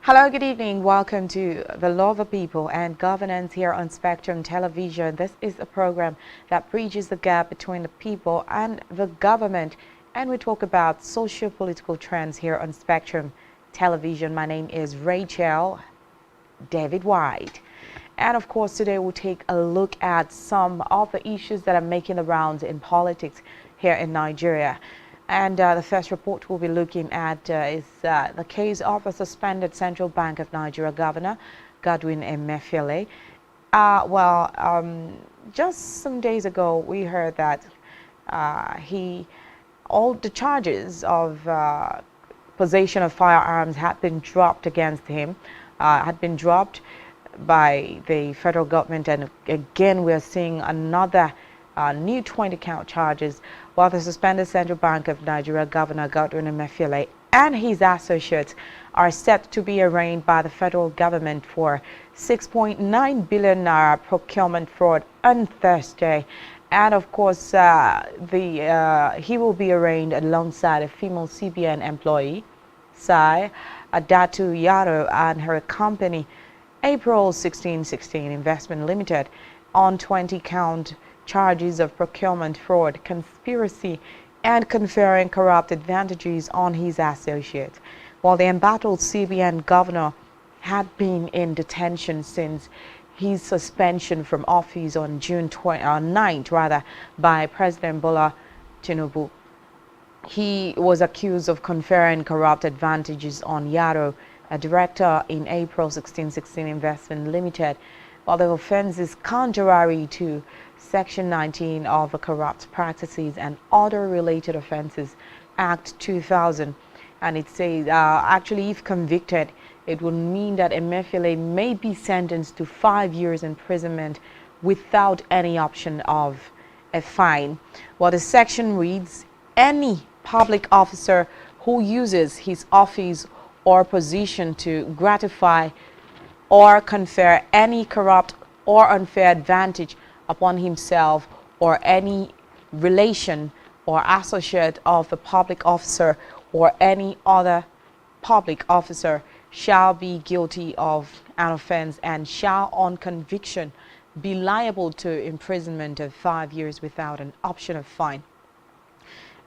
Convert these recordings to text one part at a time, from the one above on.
Hello, good evening. Welcome to The Law of the People and Governance here on Spectrum Television. This is a program that bridges the gap between the people and the government, and we talk about socio-political trends here on Spectrum Television. My name is Rachel David White. And of course, today we'll take a look at some of the issues that are making the rounds in politics here in Nigeria. And the first report we'll be looking at is the case of the suspended Central Bank of Nigeria Governor Godwin Emefiele. Just some days ago, we heard that all the charges of possession of firearms had been dropped against him, had been dropped by the federal government, and again we're seeing another new 20-count charges, while the suspended Central Bank of Nigeria Governor Godwin Emefiele and his associates are set to be arraigned by the federal government for 6.9 billion naira procurement fraud on Thursday. And of course, he will be arraigned alongside a female CBN employee, Sai Adatu Yaro, and her company, April 1616 Investment Limited, on 20-count charges of procurement fraud, conspiracy, and conferring corrupt advantages on his associates. While the embattled CBN governor had been in detention since his suspension from office on June 9th, by President Bola Tinubu. He was accused of conferring corrupt advantages on Yaro, a director in April 1616 Investment Limited, while the offense is contrary to Section 19 of the Corrupt Practices and Other Related Offences Act 2000. And it says, actually, if convicted, it would mean that Emefiele may be sentenced to 5 years imprisonment without any option of a fine. Well, the section reads, any public officer who uses his office or position to gratify or confer any corrupt or unfair advantage upon himself or any relation or associate of the public officer or any other public officer shall be guilty of an offense and shall on conviction be liable to imprisonment of 5 years without an option of fine.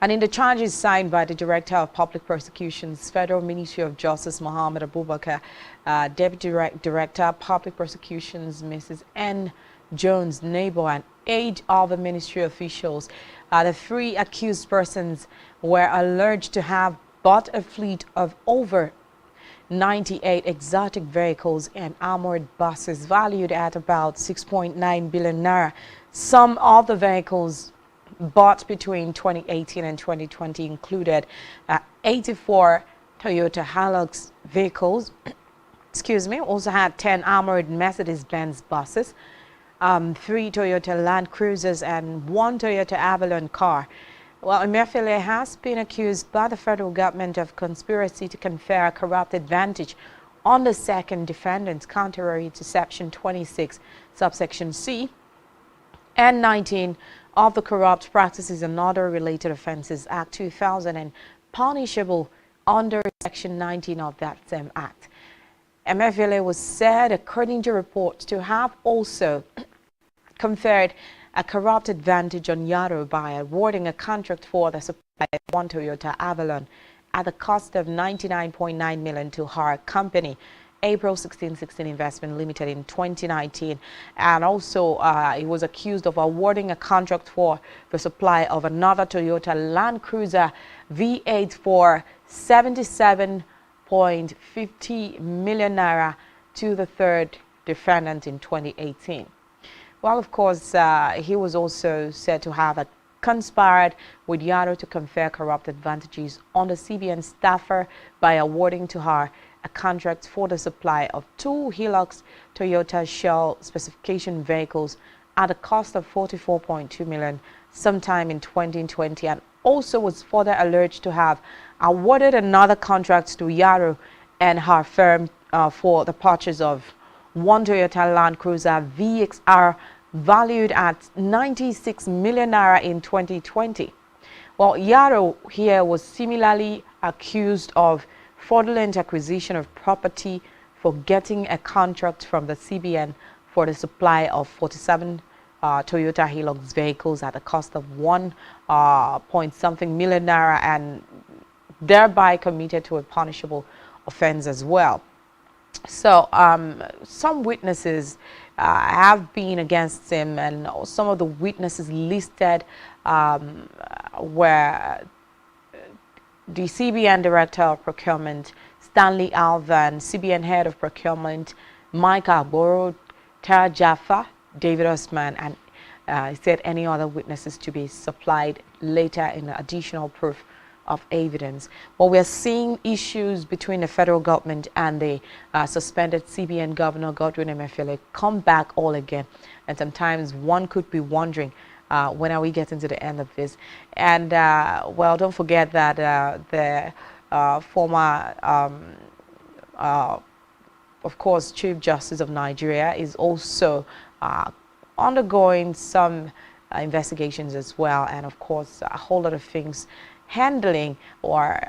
And in the charges signed by the Director of Public Prosecutions, Federal Ministry of Justice, Muhammad Abubakar, Deputy Director of Public Prosecutions, Mrs. N. Jones Neighbor, and 8 other ministry officials, the 3 accused persons were alleged to have bought a fleet of over 98 exotic vehicles and armored buses valued at about 6.9 billion naira. Some of the vehicles bought between 2018 and 2020 included 84 Toyota Hilux vehicles, also had 10 armored Mercedes-Benz buses, 3 Toyota Land Cruisers, and 1 Toyota Avalon car. Well, Emefiele has been accused by the federal government of conspiracy to confer a corrupt advantage on the second defendants, contrary to Section 26, subsection C and 19 of the Corrupt Practices and Other Related Offences Act 2000 and punishable under Section 19 of that same act. Emefiele was said, according to reports, to have also conferred a corrupt advantage on Yaro by awarding a contract for the supply of 1 Toyota Avalon at the cost of 99.9 million to her company, April 1616 Investment Limited, in 2019. And also he was accused of awarding a contract for the supply of another Toyota Land Cruiser V8 for 77.50 million naira to the third defendant in 2018. Well, of course, he was also said to have conspired with Yaro to confer corrupt advantages on the CBN staffer by awarding to her a contract for the supply of 2 Hilux Toyota Shell specification vehicles at a cost of 44.2 million sometime in 2020, and also was further alleged to have awarded another contract to Yaro and her firm for the purchase of 1 Toyota Land Cruiser VXR valued at 96 million naira in 2020. Well, Yaro here was similarly accused of fraudulent acquisition of property for getting a contract from the CBN for the supply of 47 Toyota Hilux vehicles at a cost of 1 point something million naira, and thereby committed to a punishable offense as well. So some witnesses have been against him, and some of the witnesses listed were the CBN Director of Procurement, Stanley Alvan, CBN Head of Procurement, Mike Agboro, Tara Jaffa, David Osman, and he said any other witnesses to be supplied later in additional proof of evidence. Well, we're seeing issues between the federal government and the suspended CBN Governor Godwin Emefiele come back all again. And sometimes one could be wondering, when are we getting to the end of this? And, well, don't forget that the former, of course, Chief Justice of Nigeria is also undergoing some investigations as well. And, of course, a whole lot of things handling or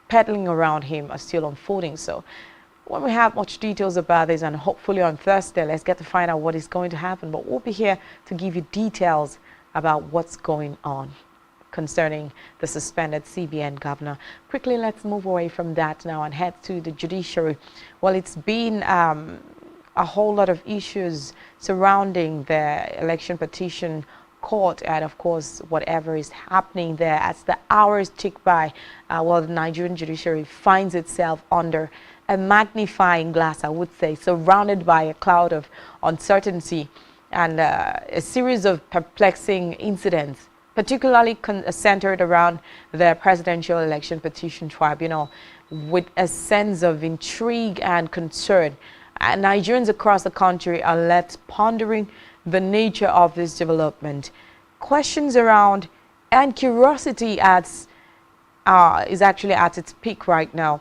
peddling around him are still unfolding. So when we have much details about this, and hopefully on Thursday, let's get to find out what is going to happen. But we'll be here to give you details about what's going on concerning the suspended CBN governor. Quickly, let's move away from that now and head to the judiciary. Well, it's been a whole lot of issues surrounding the election petition court, and of course whatever is happening there as the hours tick by. Well, the Nigerian judiciary finds itself under a magnifying glass, I would say, surrounded by a cloud of uncertainty and a series of perplexing incidents, particularly centered around the Presidential Election Petition Tribunal, with a sense of intrigue and concern. And Nigerians across the country are left pondering the nature of this development. Questions around and curiosity is actually at its peak right now.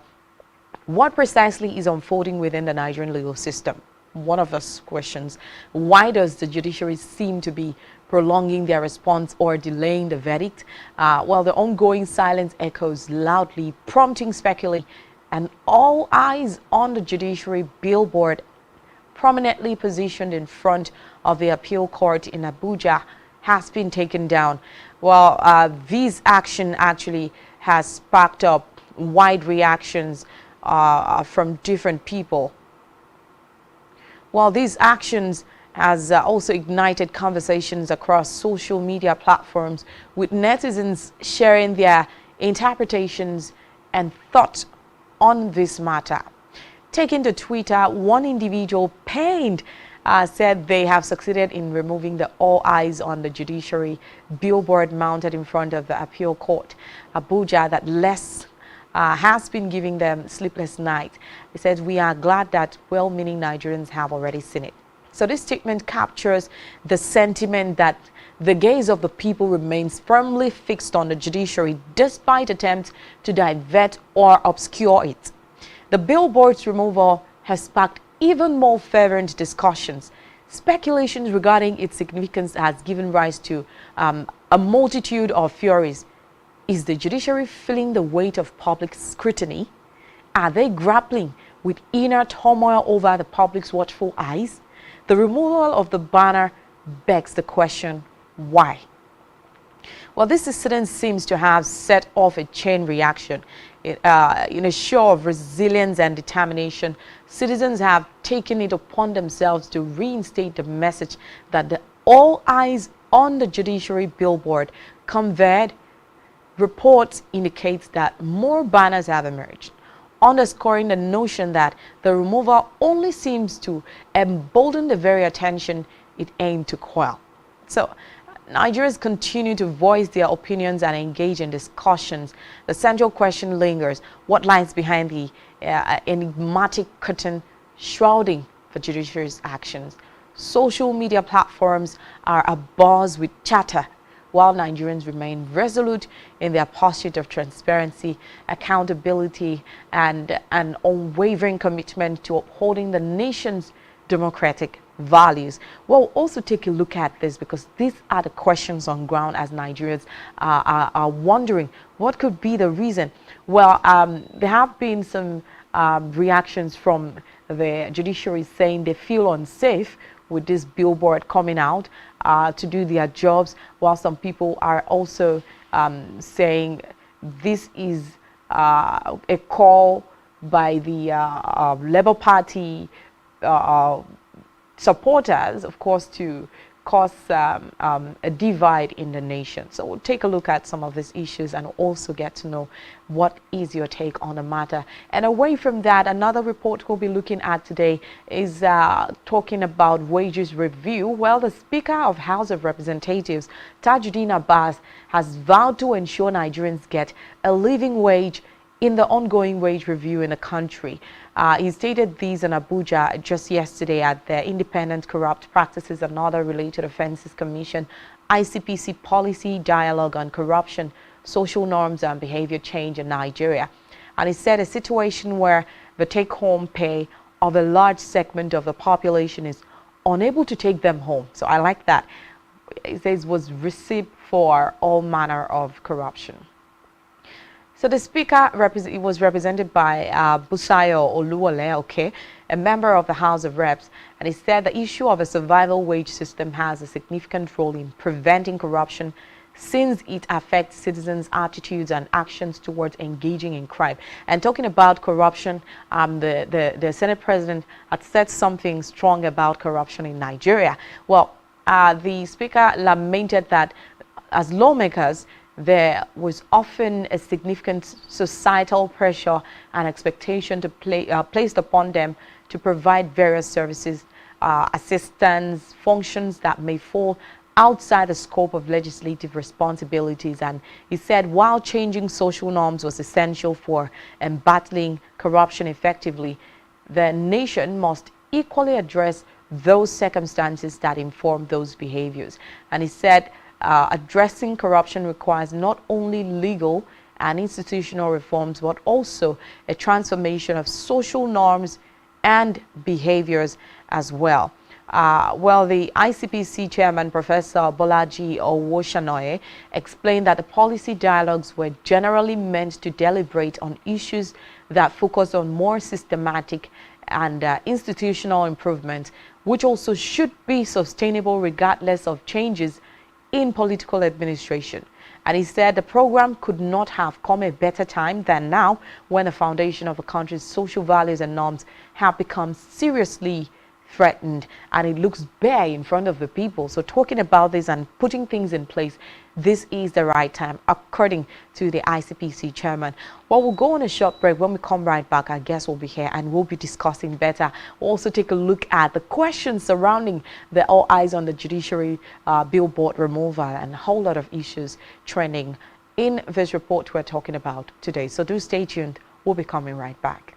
What precisely is unfolding within the Nigerian legal system? One of those questions. Why does the judiciary seem to be prolonging their response or delaying the verdict? Well, the ongoing silence echoes loudly, prompting speculation, and all eyes on the judiciary billboard prominently positioned in front of the appeal court in Abuja has been taken down. Well, this action actually has sparked up wide reactions from different people. Well, these actions has also ignited conversations across social media platforms, with netizens sharing their interpretations and thoughts on this matter. Taking to Twitter, one individual pained said they have succeeded in removing the all eyes on the judiciary billboard mounted in front of the appeal court, Abuja, that less has been giving them sleepless nights. He says, "We are glad that well-meaning Nigerians have already seen it." So this statement captures the sentiment that the gaze of the people remains firmly fixed on the judiciary despite attempts to divert or obscure it. The billboard's removal has sparked even more fervent discussions. Speculations regarding its significance has given rise to a multitude of theories. Is the judiciary feeling the weight of public scrutiny? Are they grappling with inner turmoil over the public's watchful eyes? The removal of the banner begs the question, why? Well, this incident seems to have set off a chain reaction. In a show of resilience and determination, citizens have taken it upon themselves to reinstate the message that the all eyes on the judiciary billboard conveyed. Reports indicates that more banners have emerged, underscoring the notion that the removal only seems to embolden the very attention it aimed to quell. So, Nigerians continue to voice their opinions and engage in discussions. The central question lingers: what lies behind the enigmatic curtain shrouding the judiciary's actions? Social media platforms are abuzz with chatter, while Nigerians remain resolute in their pursuit of transparency, accountability, and an unwavering commitment to upholding the nation's democratic values. We'll also take a look at this because these are the questions on ground as Nigerians are wondering what could be the reason. Well, there have been some reactions from the judiciary saying they feel unsafe with this billboard coming out to do their jobs, while some people are also saying this is a call by the Labour Party supporters, of course, to cause a divide in the nation. So we'll take a look at some of these issues and also get to know what is your take on the matter. And away from that, another report we'll be looking at today is talking about wages review. Well, the Speaker of House of Representatives, Tajuddin Abbas, has vowed to ensure Nigerians get a living wage in the ongoing wage review in the country. He stated these in Abuja just yesterday at the Independent Corrupt Practices and Other Related Offences Commission ICPC Policy Dialogue on Corruption, Social Norms and Behavior Change in Nigeria. And he said a situation where the take-home pay of a large segment of the population is unable to take them home. So I like that. It says was received for all manner of corruption. So the Speaker was represented by Busayo Oluwole, a member of the House of Reps, and he said the issue of a survival wage system has a significant role in preventing corruption since it affects citizens' attitudes and actions towards engaging in crime. And talking about corruption, the Senate President had said something strong about corruption in Nigeria. Well, the Speaker lamented that as lawmakers, there was often a significant societal pressure and expectation to placed upon them to provide various services, assistance, functions that may fall outside the scope of legislative responsibilities. And he said while changing social norms was essential for battling corruption effectively, the nation must equally address those circumstances that inform those behaviors. And he said addressing corruption requires not only legal and institutional reforms, but also a transformation of social norms and behaviors as well. Well, the ICPC chairman, Professor Bolaji Owoshanoye, explained that the policy dialogues were generally meant to deliberate on issues that focus on more systematic and institutional improvement, which also should be sustainable regardless of changes in political administration. And he said the program could not have come a better time than now, when the foundation of the country's social values and norms have become seriously threatened and it looks bare in front of the people. So talking about this and putting things in place, this is the right time, according to the ICPC chairman. Well, we'll go on a short break. When we come right back, our guest will be here and we'll be discussing better. We'll also take a look at the questions surrounding the All Eyes on the Judiciary billboard removal and a whole lot of issues trending in this report we're talking about today. So do stay tuned. We'll be coming right back.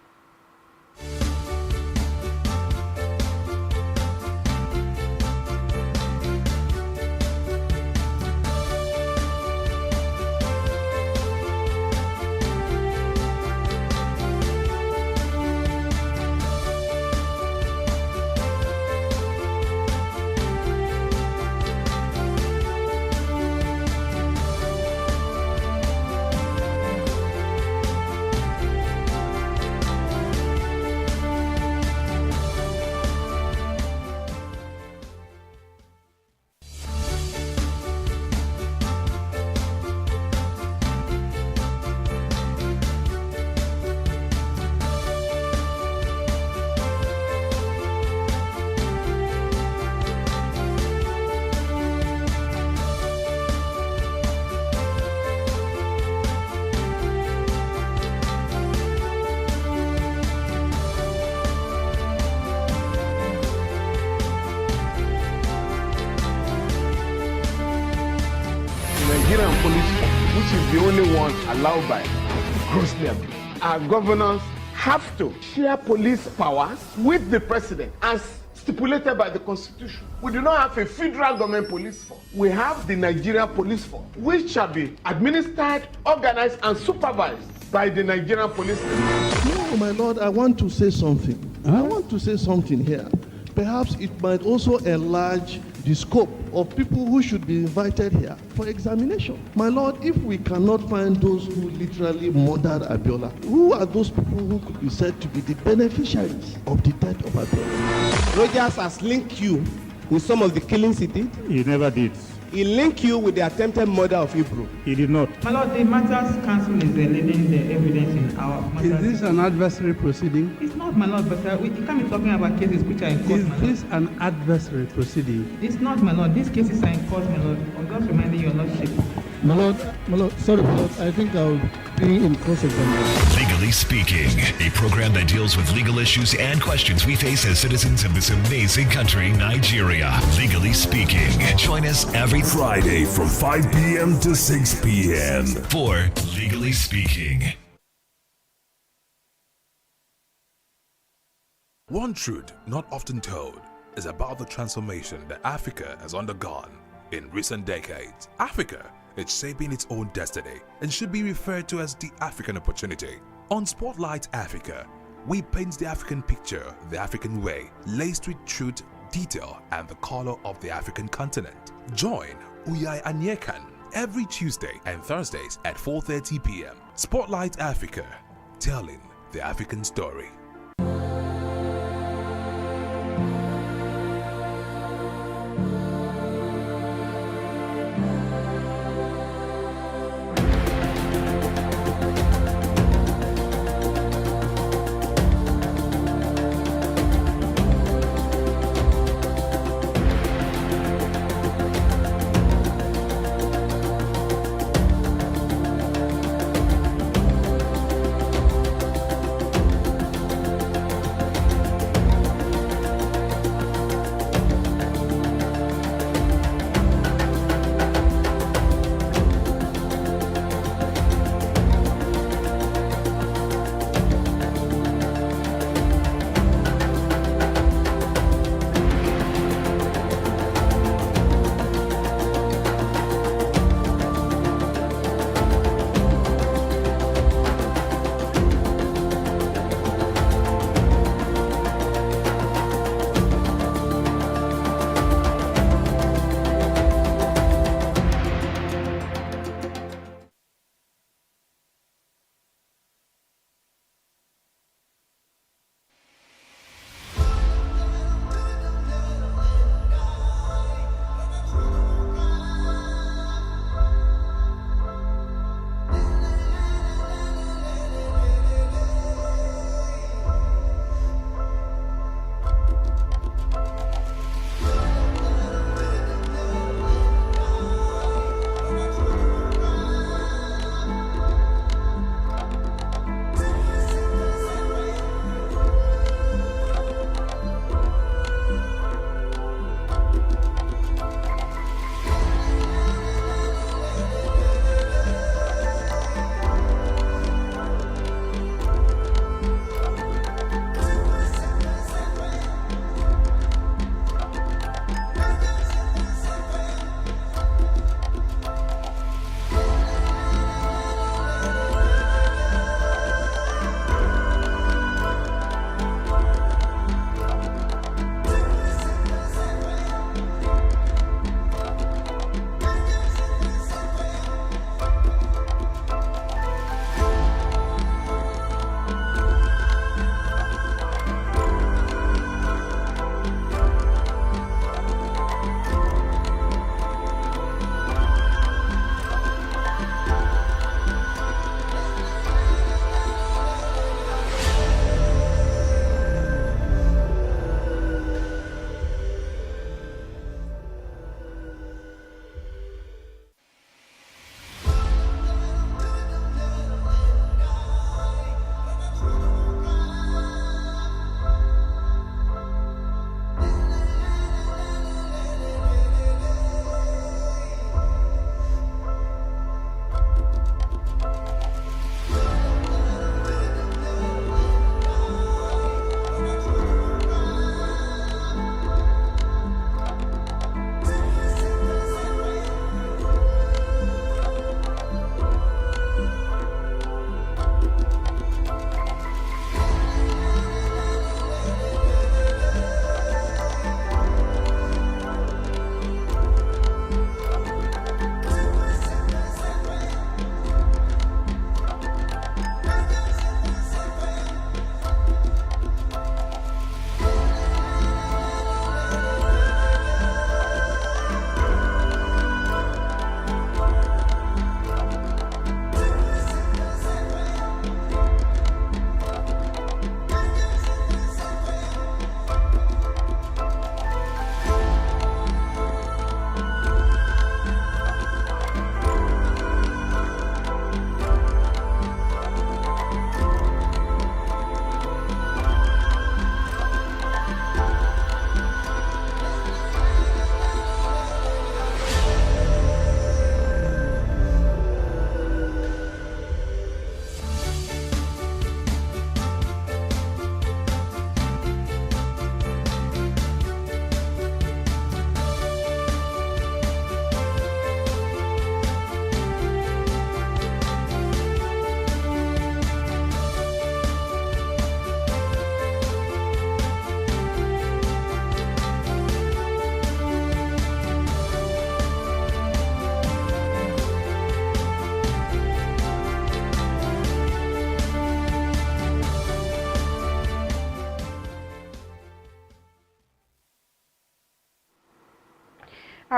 Nigerian police, which is the only one allowed by grossly abused. Our governors have to share police powers with the president as stipulated by the constitution. We do not have a federal government police force. We have the Nigerian police force, which shall be administered, organized, and supervised by the Nigerian police force. No, my lord, I want to say something. I want to say something here. perhaps it might also enlarge the scope of people who should be invited here for examination. My Lord, if we cannot find those who literally murdered Abiola, who are those people who could be said to be the beneficiaries of the death of Abiola? Rogers has linked you with some of the killings he did. He never did. He linked you with the attempted murder of Hebrew. He did not. My Lord, the Matters Council is leading the evidence in our matters. Is this an adversary proceeding? It's not, my Lord, but we can't be talking about cases which are in court, Is my Lord. this an adversary proceeding? It's not, my Lord. These cases are in court, my Lord. I'm just reminding your Lordship. My Lord, sorry, my Lord, I think I'll be in cross-examination. Legally Speaking, a program that deals with legal issues and questions we face as citizens of this amazing country, Nigeria. Legally Speaking. Join us every Friday from 5 p.m. to 6 p.m. for Legally Speaking. One truth not often told is about the transformation that Africa has undergone in recent decades. Africa is shaping its own destiny and should be referred to as the African opportunity. On Spotlight Africa, we paint the African picture the African way, laced with truth, detail, and the color of the African continent. Join Uyai Anyekan every Tuesday and Thursdays at 4:30 p.m. Spotlight Africa, telling the African story.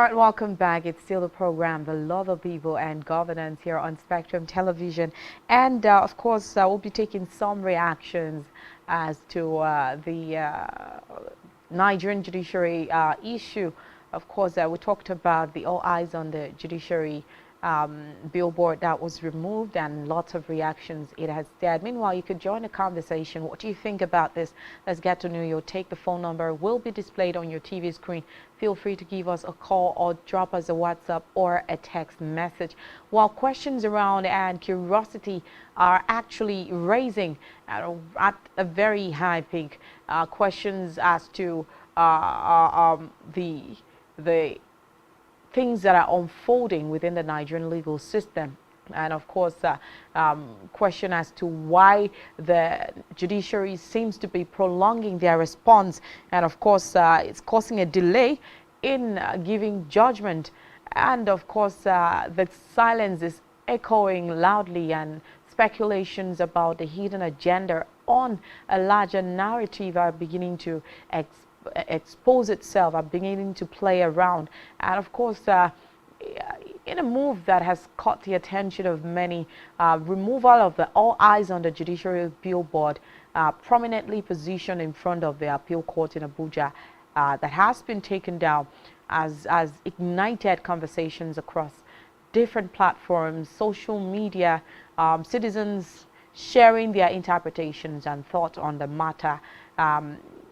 right, welcome back. It's still the program, The Love of People and Governance, here on Spectrum Television. And of course, we'll be taking some reactions as to the Nigerian judiciary issue. Of course, we talked about the All Eyes on the Judiciary billboard that was removed, and lots of reactions it has stirred. Meanwhile, you could join the conversation. What do you think about this? Let's get to know your take. The phone number will be displayed on your TV screen. Feel free to give us a call or drop us a WhatsApp or a text message. While questions around and curiosity are actually raising at a very high peak, questions as to the things that are unfolding within the Nigerian legal system, and of course question as to why the judiciary seems to be prolonging their response, and of course it's causing a delay in giving judgment, and of course the silence is echoing loudly, and speculations about the hidden agenda on a larger narrative are beginning to expose itself, are beginning to play around. And of course, in a move that has caught the attention of many, removal of the All Eyes on the Judiciary billboard, prominently positioned in front of the appeal court in Abuja, that has been taken down, as ignited conversations across different platforms, social media, citizens sharing their interpretations and thoughts on the matter.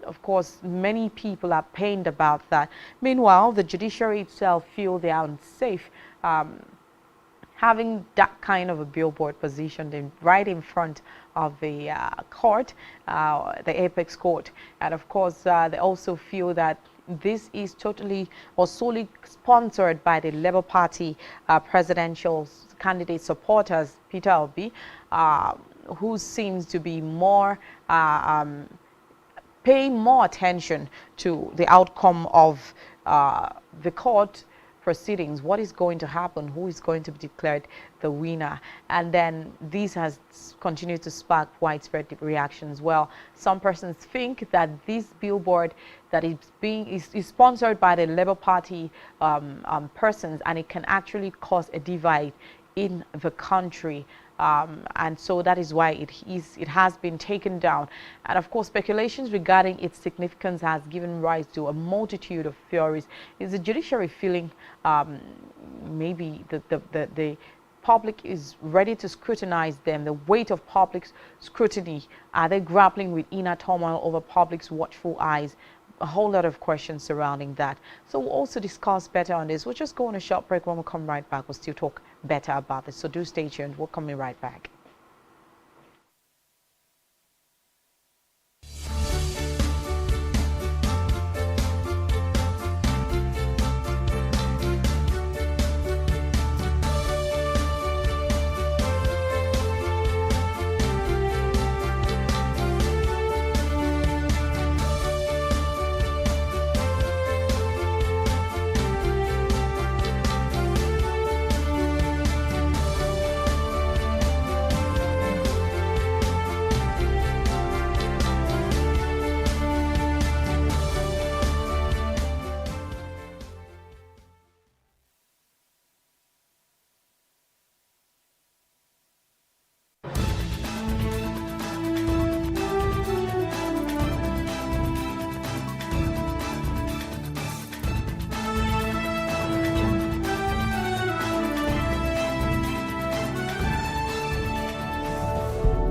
Of course, many people are pained about that. Meanwhile, the judiciary itself feel they are unsafe having that kind of a billboard positioned right in front of the court, the apex court. And of course, they also feel that this is totally or solely sponsored by the Labour Party presidential candidate supporters, Peter Obi, who seems to be more paying more attention to the outcome of the court proceedings. What is going to happen? Who is going to be declared the winner? And then this has continued to spark widespread reactions. Well, some persons think that this billboard that is sponsored by the Labour Party persons, and it can actually cause a divide in the country. And so that is why it has been taken down. And of course, speculations regarding its significance has given rise to a multitude of theories. Is the judiciary feeling maybe the public is ready to scrutinize them, the weight of public scrutiny? Are they grappling with inner turmoil over public's watchful eyes? A whole lot of questions surrounding that. So we'll also discuss better on this. We'll just go on a short break. When we come right back, we'll still talk better about this. So do stay tuned. We'll come right back.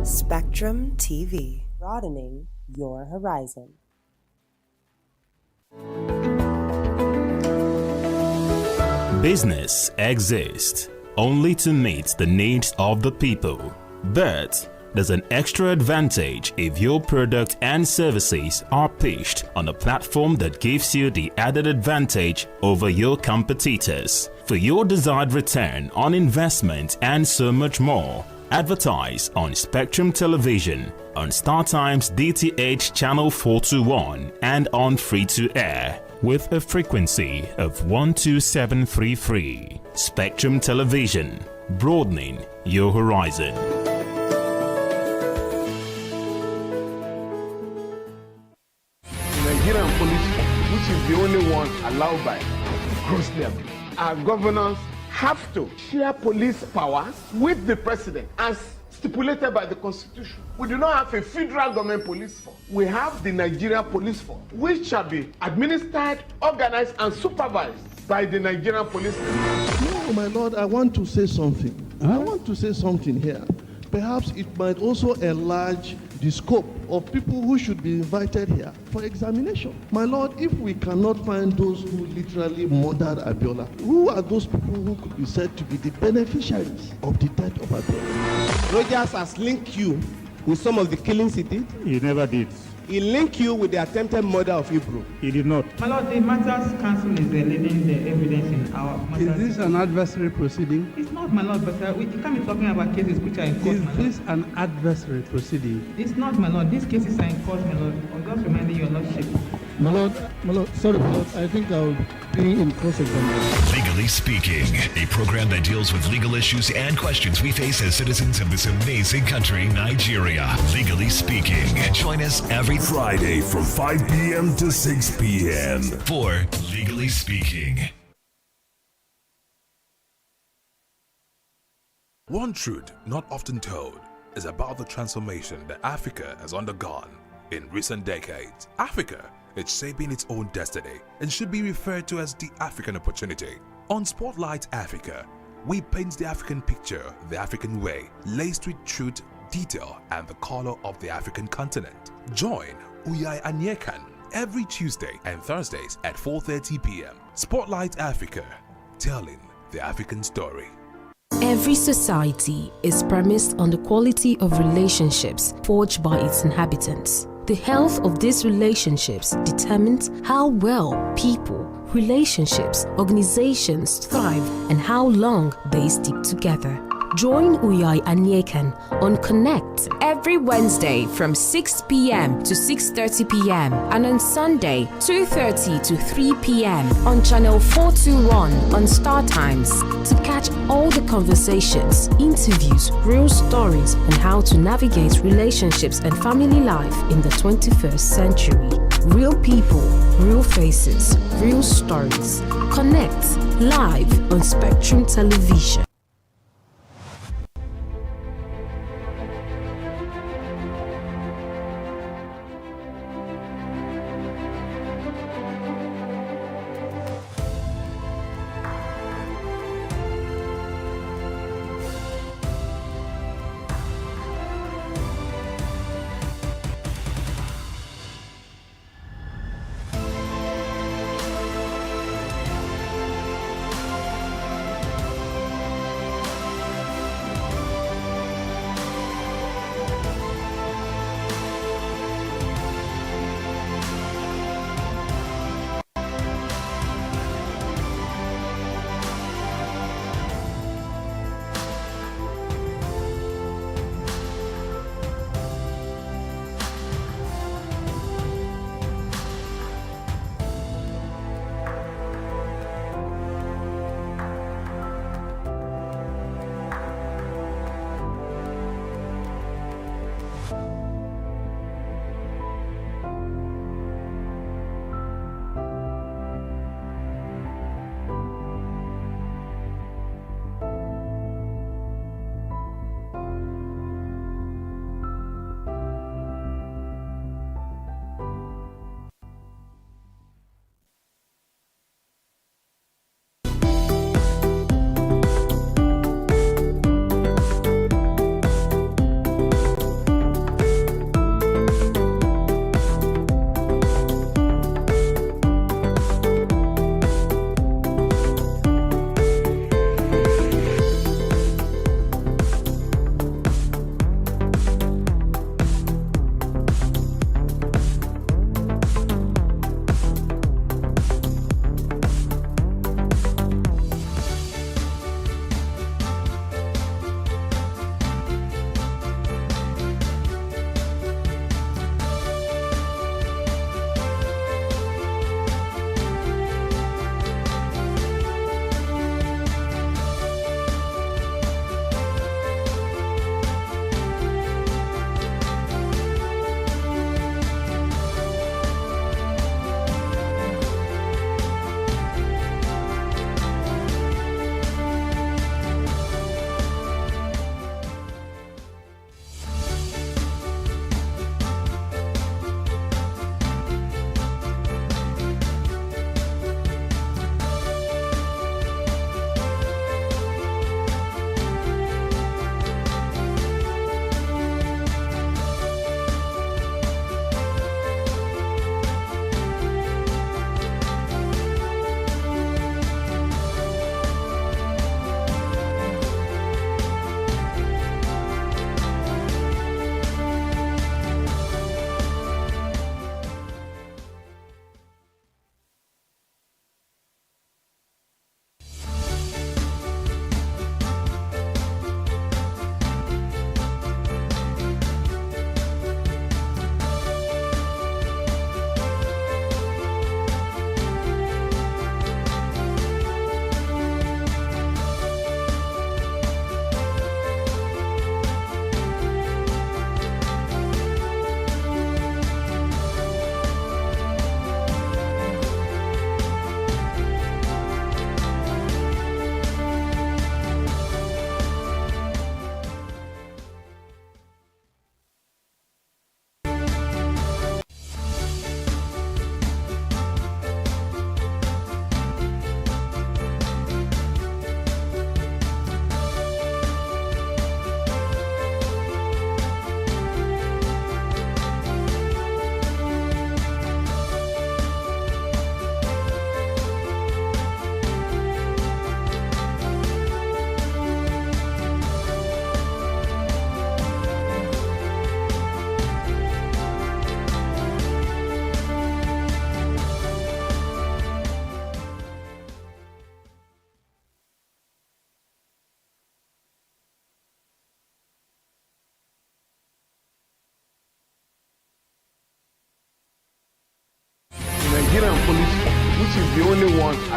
Spectrum TV, broadening your horizon. Business exists only to meet the needs of the people. But there's an extra advantage if your product and services are pitched on a platform that gives you the added advantage over your competitors. For your desired return on investment and so much more, advertise on Spectrum Television, on StarTimes DTH Channel 421 and on free-to-air with a frequency of 12733. Spectrum Television, broadening your horizon. Nigerian police, which is the only one allowed by grossly abused. Our governors have to share police powers with the president as stipulated by the constitution. We do not have a federal government police force. We have the Nigeria Police Force, which shall be administered, organized, and supervised by the Nigerian Police Force. No, my lord, I want to say something. I want to say something here. Perhaps it might also enlarge the scope of people who should be invited here for examination. My lord, if we cannot find those who literally murdered Abiola, who are those people who could be said to be the beneficiaries of the death of Abiola? Rogers has linked you with some of the killings he did. He never did. He linked you with the attempted murder of Hebrew. He did not. My Lord, the Matters Council is leading the evidence in our matters. Is this an adversary proceeding? It's not, my Lord, but we can't be talking about cases which are in court, Is my Lord. this an adversary proceeding? It's not, my Lord. These cases are in court, my Lord. I'm just reminding your Lordship. My lord, sorry, my lord, I think I'll be in cross-examination. Legally Speaking, a program that deals with legal issues and questions we face as citizens of this amazing country, Nigeria. Legally Speaking. Join us every Friday from 5 p.m. to 6 p.m. for Legally Speaking. One truth not often told is about the transformation that Africa has undergone in recent decades. Africa is shaping its own destiny and should be referred to as the African opportunity. On Spotlight Africa, we paint the African picture the African way, laced with truth, detail, and the color of the African continent. Join Uyai Anyekan every Tuesday and Thursdays at 4:30 p.m. Spotlight Africa, telling the African story. Every society is premised on the quality of relationships forged by its inhabitants. The health of these relationships determines how well people, relationships, organizations thrive and how long they stick together. Join Uyai Anyekan on Connect every Wednesday from 6 p.m. to 6:30 p.m. and on Sunday 2:30 to 3 p.m. on channel 421 on Star Times to catch all the conversations, interviews, real stories and how to navigate relationships and family life in the 21st century. Real people, real faces, real stories. Connect live on Spectrum Television.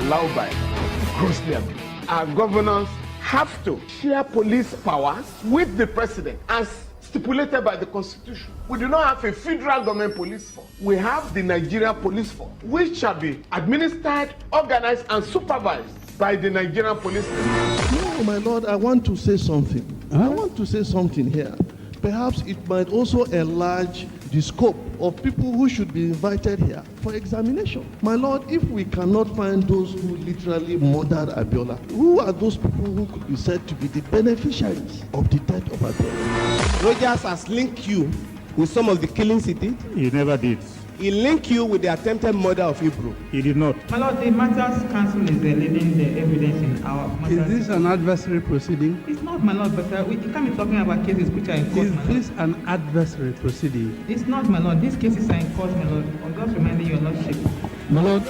allowed by grossly abused. Our governors have to share police powers with the president as stipulated by the Constitution. We do not have a federal government police force. We have the Nigeria Police Force, which shall be administered, organized, and supervised by the Nigerian Police Force. No, my lord, I want to say something. I want to say something here. Perhaps it might also enlarge the scope of people who should be invited here for examination. My lord, if we cannot find those who literally murdered Abiola, who are those people who could be said to be the beneficiaries of the death of Abiola? Rogers has linked you with some of the killings he did. He never did. He linked you with the attempted murder of Hebrew. He did not. My lord, the Matters Council is leading the evidence in our matters. Is this an adversary proceeding? It's not, my lord, but we can't be talking about cases which are in court. Is this an adversary proceeding? It's not, my lord. These cases are in court, my lord. I'm just reminding your lordship. My lord,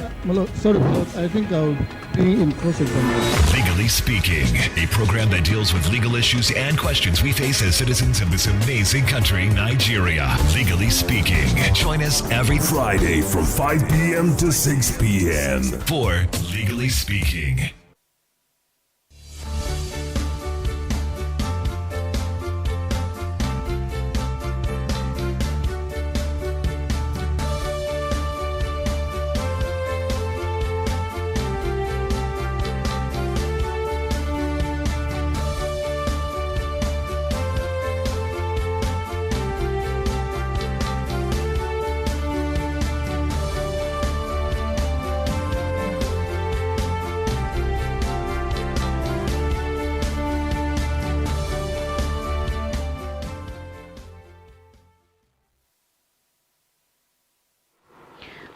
sorry, my lord, I think I'll be in cross-examination. Legally Speaking, a program that deals with legal issues and questions we face as citizens of this amazing country, Nigeria. Legally Speaking. Join us every Friday from 5 p.m. to 6 p.m. for Legally Speaking.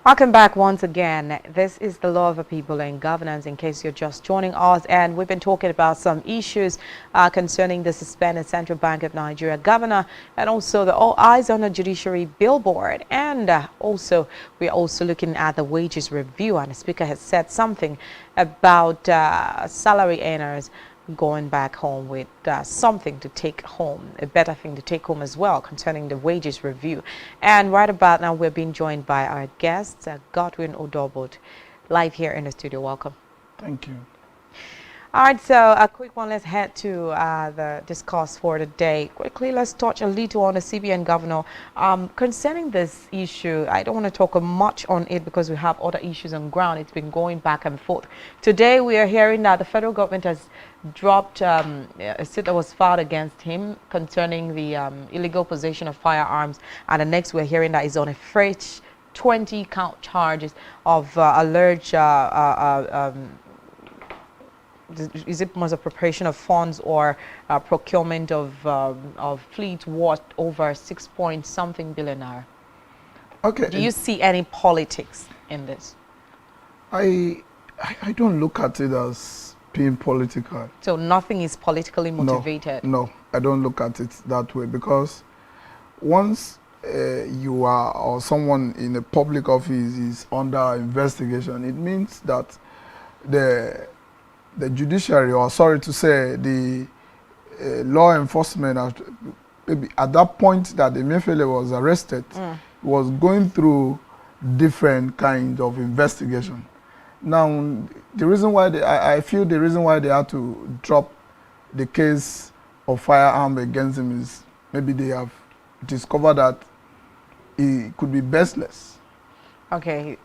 Welcome back once again. This is the Law of the People and Governance, in case you're just joining us. And we've been talking about some issues concerning the suspended Central Bank of Nigeria governor, and also the All Eyes on the Judiciary billboard. And also, we're also looking at the wages review. And the Speaker has said something about salary earners going back home with something to take home, a better thing to take home as well, concerning the wages review. And right about now, we're being joined by our guests, Godwin Odobot, live here in the studio. Welcome. Thank you. All right, so a quick one. Let's head to the discourse for the day. Quickly, let's touch a little on the CBN governor. Concerning this issue, I don't want to talk much on it because we have other issues on ground. It's been going back and forth. Today, we are hearing that the federal government has dropped a suit that was filed against him concerning the illegal possession of firearms. And the next, we're hearing that he's on a fresh 20-count charges of alleged is it most appropriation of funds or procurement of fleet worth over 6-point-something billion naira? Okay. Do you see any politics in this? I don't look at it as being political. So nothing is politically motivated? No, I don't look at it that way, because once you are, or someone in a public office is under investigation, it means that the judiciary, or sorry to say, the law enforcement, maybe at that point that Emefiele was arrested, was going through different kinds of investigation. Now, the reason why I feel the reason why they had to drop the case of firearm against him is maybe they have discovered that he could be baseless. Okay.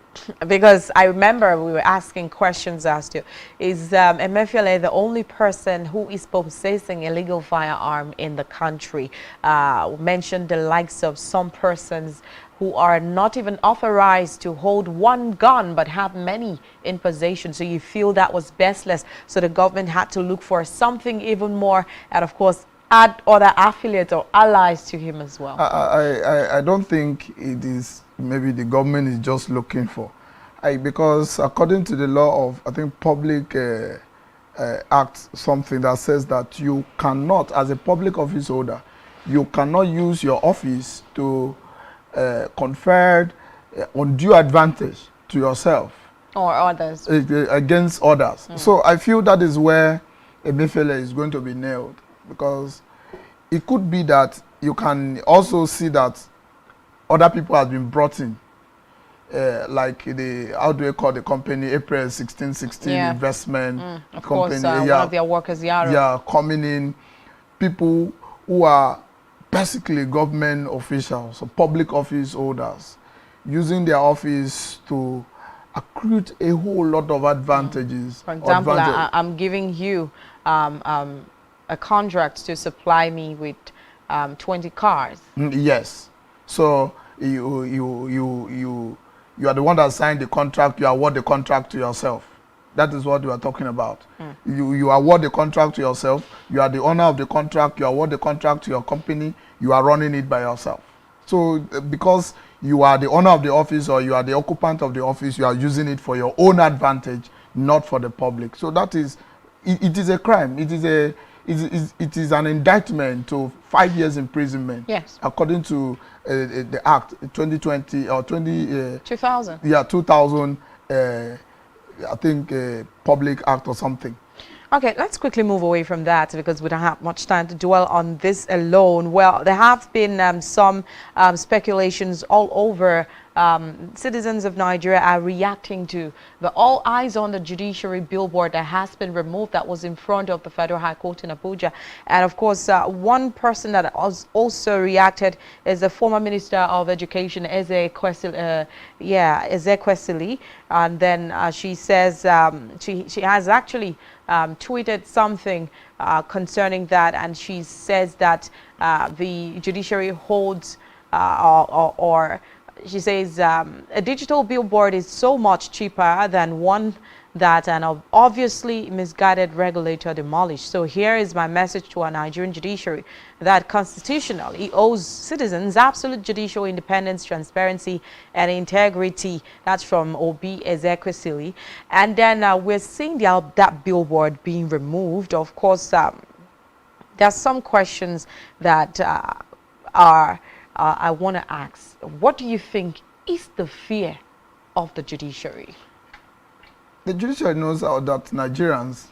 Because I remember we were asking questions as to, is Emefiele the only person who is possessing illegal firearm in the country? Mentioned the likes of some persons who are not even authorized to hold one gun but have many in possession. So you feel that was baseless. So the government had to look for something even more, and of course add other affiliates or allies to him as well. I don't think it is maybe the government is just looking for. Because according to the law of, I think, Public Act, something that says that you cannot, as a public office holder, you cannot use your office to confer undue advantage to yourself. Or others. Against others. So I feel that is where Emefiele is going to be nailed, because it could be that you can also see that other people have been brought in like the, how do you call the company, April 1616 investment of company. Course, one of their workers, Yaro. Yeah, coming in, people who are basically government officials or public office holders, using their office to accrue a whole lot of advantages. For example, I'm giving you a contract to supply me with 20 cars. Yes. So you are the one that signed the contract, you award the contract to yourself. That is what you are talking about. You award the contract to yourself, you are the owner of the contract, you award the contract to your company, you are running it by yourself. So because you are the owner of the office or you are the occupant of the office, you are using it for your own advantage, not for the public. So that is, it is a crime. It is an indictment to 5 years imprisonment. Yes. According to the Act 2020 or 2000. Yeah, 2000. I think Public Act or something. Okay, let's quickly move away from that because we don't have much time to dwell on this alone. Well, there have been some speculations all over. Citizens of Nigeria are reacting to the All Eyes on the Judiciary billboard that has been removed that was in front of the Federal High Court in Abuja. And of course, one person that also reacted is the former Minister of Education, Eze Kwesili. And then she says she has actually tweeted something concerning that, and she says that the judiciary holds or she says a digital billboard is so much cheaper than one that an obviously misguided regulator demolished. So here is my message to our Nigerian judiciary that constitutionally owes citizens absolute judicial independence, transparency, and integrity. That's from Obi Ezekwesili. And then we're seeing that billboard being removed. Of course, there are some questions that I want to ask. What do you think is the fear of the judiciary? The judiciary knows that Nigerians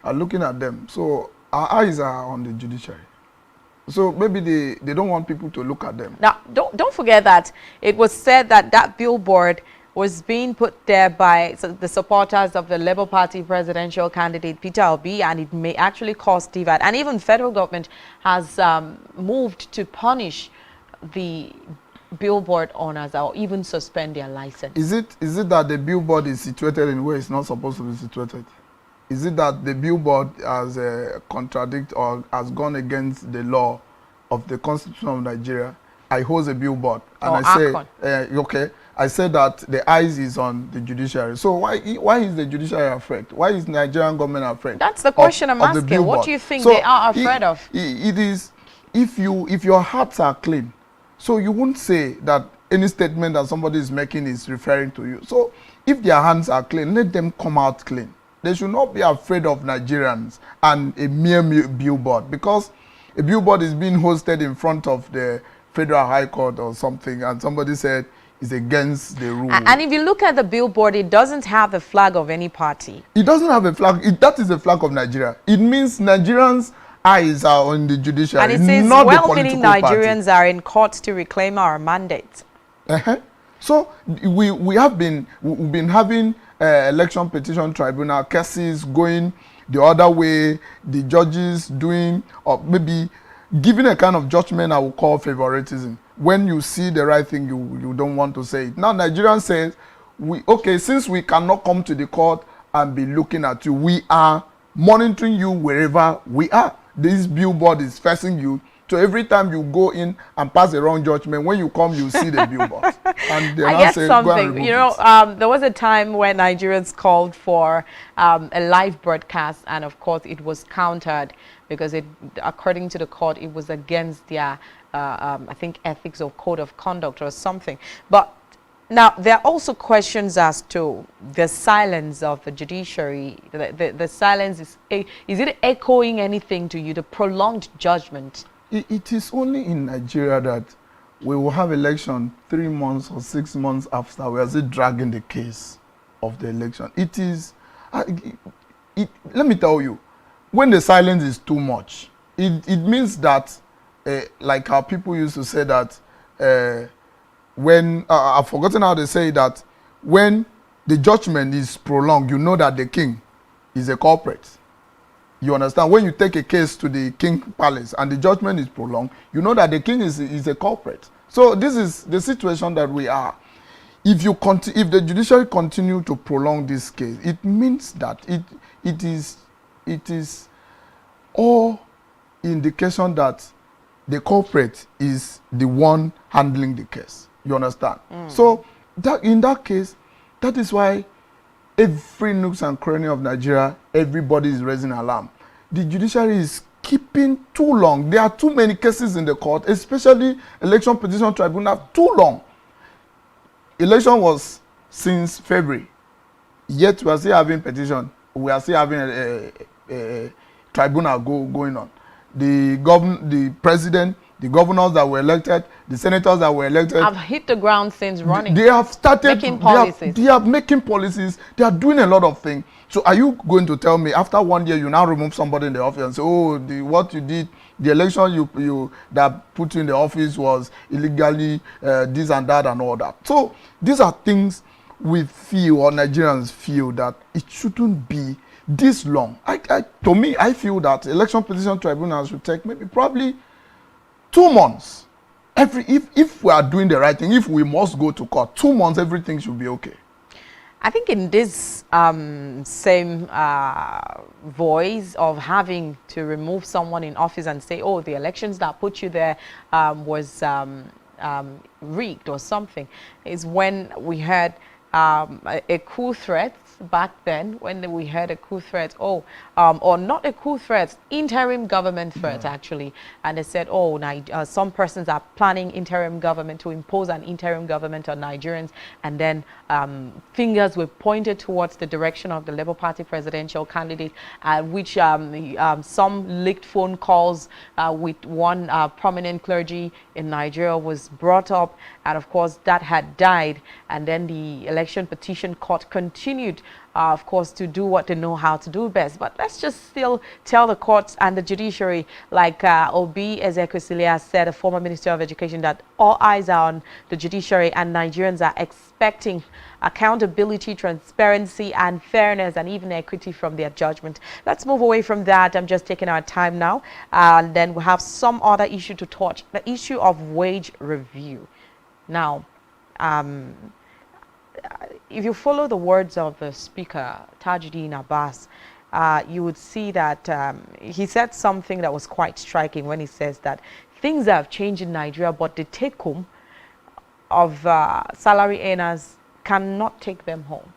are looking at them. So our eyes are on the judiciary. So maybe they don't want people to look at them. Now, don't forget that it was said that that billboard was being put there by the supporters of the Labour Party presidential candidate Peter Obi, and it may actually cause divide. And even federal government has moved to punish the billboard owners or even suspend their license. Is it that the billboard is situated in where it's not supposed to be situated? Is it that the billboard has contradict or has gone against the law of the Constitution of Nigeria? I host a billboard and I say that the eyes is on the judiciary. So why is the judiciary afraid? Why is Nigerian government afraid? That's the question I'm asking. What do you think they are afraid of? It is if your hearts are clean. So you won't say that any statement that somebody is making is referring to you. So if their hands are clean, let them come out clean. They should not be afraid of Nigerians and a mere billboard, because a billboard is being hosted in front of the Federal High Court or something, and somebody said it's against the rule. And if you look at the billboard, it doesn't have the flag of any party. It doesn't have a flag. That is the flag of Nigeria. It means Nigerians' eyes are on the judiciary, and it says well-meaning Nigerians are in court to reclaim our mandate. So we've been having election petition tribunal cases going the other way, the judges doing or maybe giving a kind of judgment I would call favoritism. When you see the right thing, you don't want to say it. Now Nigerians says, since we cannot come to the court and be looking at you, we are monitoring you wherever we are. This billboard is facing you. So every time you go in and pass the wrong judgment, when you come, you see the billboard. And I guess something, you know, there was a time when Nigerians called for a live broadcast, and of course it was countered because according to the court, it was against their, I think, ethics or code of conduct or something. But now, there are also questions as to the silence of the judiciary. The silence, is it echoing anything to you, the prolonged judgment? It is only in Nigeria that we will have election 3 months or 6 months after we are still dragging the case of the election. It is, let me tell you, when the silence is too much, it means that, like our people used to say that, when I've forgotten how they say that when the judgment is prolonged, you know that the king is a culprit. You understand? When you take a case to the king palace and the judgment is prolonged, you know that the king is a culprit. So this is the situation that we are. If the judiciary continue to prolong this case, it means that it is all indication that the culprit is the one handling the case. You understand? So that in that case, that is why every nooks and cranny of Nigeria, everybody is raising alarm. The judiciary is keeping too long. There are too many cases in the court, especially Election Petition Tribunal, too long. Election was since February, yet we are still having petition. We are still having a tribunal going on. The president, the governors that were elected, the senators that were elected have hit the ground since running. They have started making policies. They are making policies. They are doing a lot of things. So are you going to tell me after 1 year you now remove somebody in the office and say, oh, what you did, the election you that put you in the office was illegally this and that and all that. So these are things we feel, or Nigerians feel, that it shouldn't be this long. To me, I feel that Election Petition Tribunal should take maybe probably 2 months. If we are doing the right thing, if we must go to court, 2 months, everything should be okay. I think in this same voice of having to remove someone in office and say, oh, the elections that put you there was rigged or something, is when we had a coup threat back then, when we heard a coup threat, or not a coup threat, interim government threat actually, and they said, oh, some persons are planning interim government, to impose an interim government on Nigerians, and then fingers were pointed towards the direction of the Labour Party presidential candidate, which some leaked phone calls with one prominent clergy in Nigeria was brought up, and of course that had died, and then the Election Petition Court continued of course, to do what they know how to do best. But let's just still tell the courts and the judiciary, like Obi Ezekwesili said, a former Minister of Education, that all eyes are on the judiciary and Nigerians are expecting accountability, transparency, and fairness, and even equity from their judgment. Let's move away from that. I'm just taking our time now. And then we'll have some other issue to touch, the issue of wage review. Now, if you follow the words of the Speaker, Tajuddin Abbas, you would see that he said something that was quite striking when he says that things have changed in Nigeria, but the take-home of salary earners cannot take them home.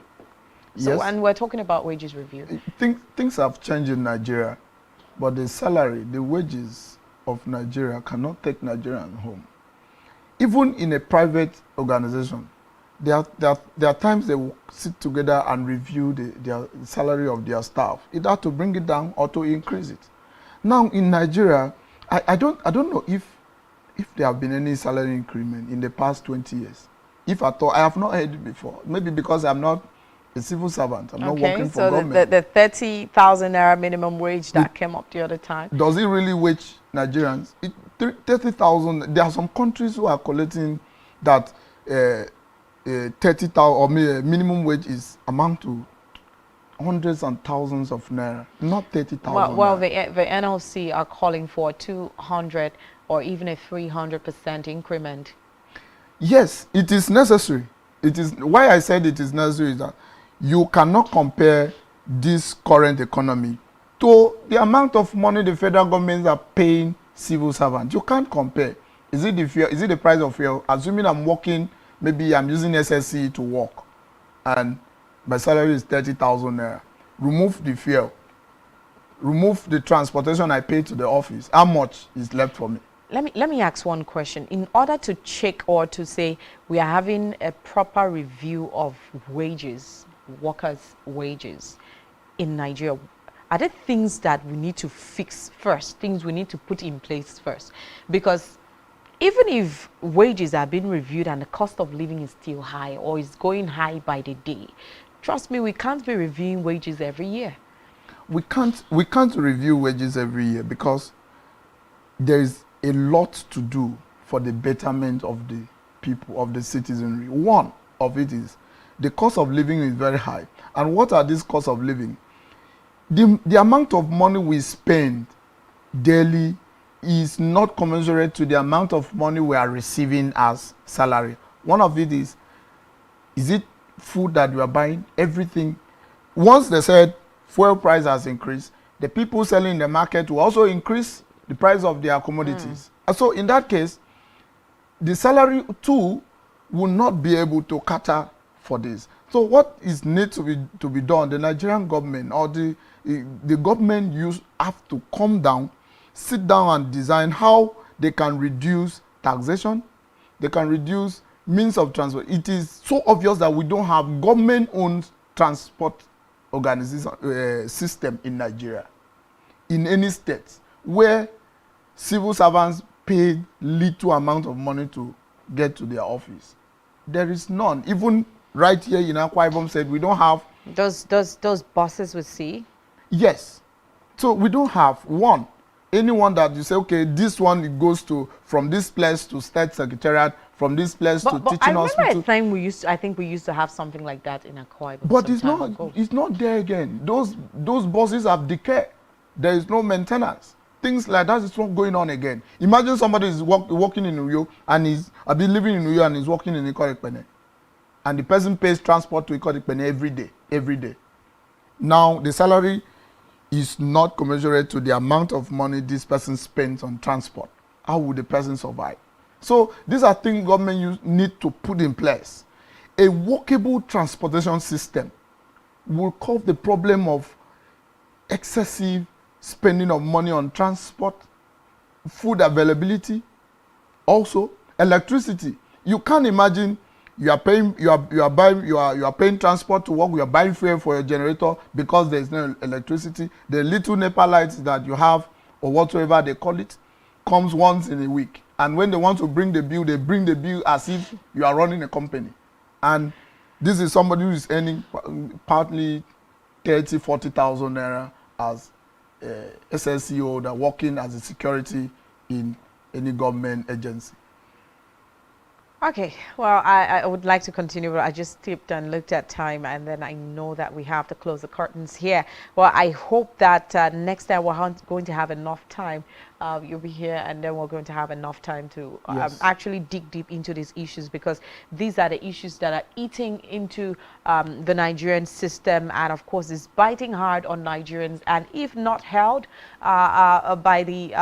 So, yes. And we're talking about wages review. Things have changed in Nigeria, but the salary, the wages of Nigeria cannot take Nigerians home. Even in a private organization, there are times they will sit together and review the salary of their staff, either to bring it down or to increase it. Now in Nigeria, I don't know if there have been any salary increment in the past 20 years. If at all, I have not heard it before. Maybe because I'm not a civil servant. I'm not working for government. So the 30,000 naira minimum wage that came up the other time. Does it really wage Nigerians? 30,000. There are some countries who are collecting that 30,000 or minimum wage is amount to hundreds and thousands of naira, not 30,000. Well, the NLC are calling for 200 or even a 300% increment. Yes, it is necessary. It is why I said it is necessary is that you cannot compare this current economy to the amount of money the federal governments are paying civil servants. You can't compare. Is it the fuel? Is it the price of fuel? Assuming I'm working, maybe I'm using SSC to work, and my salary is 30,000 naira. Remove the fuel. Remove the transportation I pay to the office. How much is left for me? Let me ask one question. In order to check or to say we are having a proper review of wages, workers' wages in Nigeria, are there things that we need to fix first, things we need to put in place first? Because even if wages are being reviewed and the cost of living is still high or is going high by the day, trust me, we can't be reviewing wages every year. We can't review wages every year because there is a lot to do for the betterment of the people, of the citizenry. One of it is the cost of living is very high. And what are these costs of living? The amount of money we spend daily is not commensurate to the amount of money we are receiving as salary. One of it is it food that you are buying? Everything. Once they said fuel price has increased, the people selling in the market will also increase the price of their commodities. And so in that case, the salary too will not be able to cater for this. So what is need to be done? The Nigerian government or the government have to come down, sit down and design how they can reduce taxation, they can reduce means of transport. It is so obvious that we don't have government-owned transport organization system in Nigeria, in any state, where civil servants pay little amount of money to get to their office. There is none. Even right here in Akwa Ibom said we don't have those buses we see. Yes. So we don't have one. Anyone that you say, okay, this one it goes to from this place to state secretariat, from this place to teaching hospital. I think we used to have something like that in Akwa Ibom. But it's not there again. Those buses have decayed. There is no maintenance. Things like that is not going on again. Imagine somebody is working in Uyo and I've been living in Uyo and is working in Ikorekpene. And the person pays transport to Ikorekpene every day. Now the salary is not commensurate to the amount of money this person spends on transport. How would the person survive? So these are things government need to put in place. A workable transportation system will solve the problem of excessive spending of money on transport, food availability, also electricity. You can't imagine you are paying transport to work, you are buying fuel for your generator because there is no electricity. The little NEPA lights that you have, or whatever they call it, comes once in a week. And when they want to bring the bill, they bring the bill as if you are running a company. And this is somebody who is earning partly 30,000, 40,000 naira as SSCO that working as a security in any government agency. Okay, well, I would like to continue, but I just tipped and looked at time, and then I know that we have to close the curtains here. Well, I hope that next time we're going to have enough time. You'll be here, and then we're going to have enough time to actually dig deep into these issues, because these are the issues that are eating into the Nigerian system, and of course is biting hard on Nigerians, and if not held by the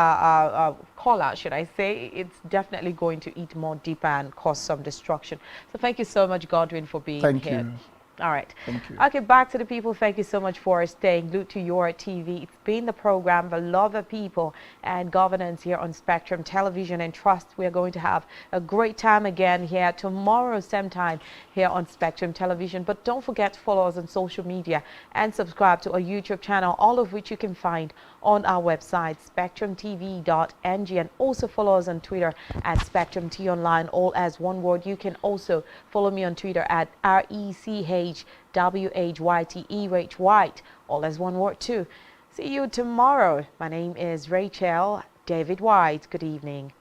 caller, should I say, it's definitely going to eat more deeper and cause some destruction. So thank you so much, Godwin, for being here. Thank you. All right. Thank you. Okay, back to the people. Thank you so much for staying glued to your TV. It's been the program, The Love of People and Governance, here on Spectrum Television and Trust. We are going to have a great time again here tomorrow, same time, here on Spectrum Television. But don't forget to follow us on social media and subscribe to our YouTube channel, all of which you can find on our website, spectrumtv.ng, and also follow us on Twitter at SpectrumTOnline, all as one word. You can also follow me on Twitter at RECHWHYTE White, all as one word too. See you tomorrow. My name is Rachel David White. Good evening.